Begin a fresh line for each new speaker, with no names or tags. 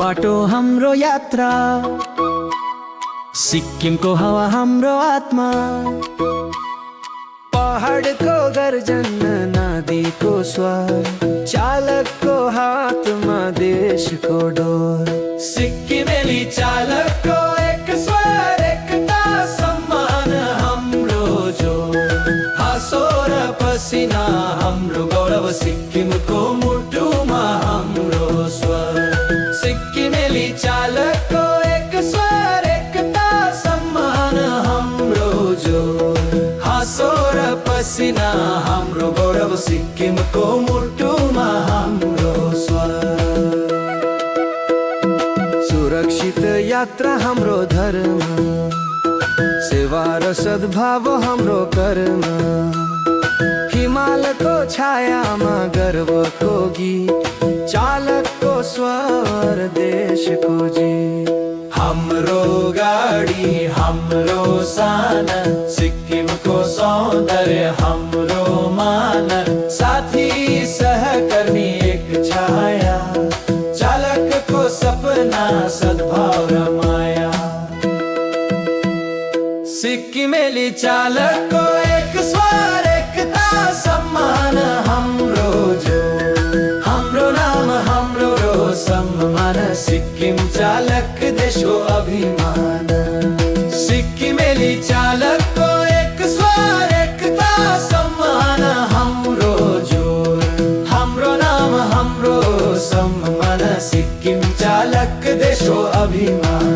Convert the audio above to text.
बाटो हाम्रो यात्रा, सिक्किमको हावा हाम्रो आत्मा। पहाडको गर्जन, नदीको स्वर, चालकको हातमा देशको डोर। सिक्किमेली चालकको एक स्वर, एकता सम्मान हाम्रो जोर। हाँसो र पसिना हाम्रो गौरव, सिक्किमको मुटुमा हाम्रो स्वर। सिक्किमेली चालकको एक स्वर, एकता सम्मान हाम्रो जोर। हाँसो र पसिना हाम्रो गौरव, सिक्किमको मुटुमा हाम्रो स्वर। सुरक्षित यात्रा हाम्रो धर्म, सेवा र सद्भाव हाम्रो कर्म। हिमालको छायामा गर्वको गीत, चालकको स्वर देशको जीत। हाम्रो गाडी हाम्रो सान, सिक्किमको सौन्दर्य हाम्रो मान। साथी सहकर्मी एक छाया, चालकको सपना सद्भाव र माया। सिक्किमेली चालकको एक स्वर, एकता सम्मान हाम्रो जोर। हाम्रो नाम हाम्रो सम्मान, सिक्किम चालक देशको अभिमान। सिक्किमेली चालकको एक स्वर, एकता सम्मान हाम्रो जोर। हाम्रो नाम हाम्रो सम्मान, सिक्किम चालक देशको अभिमान।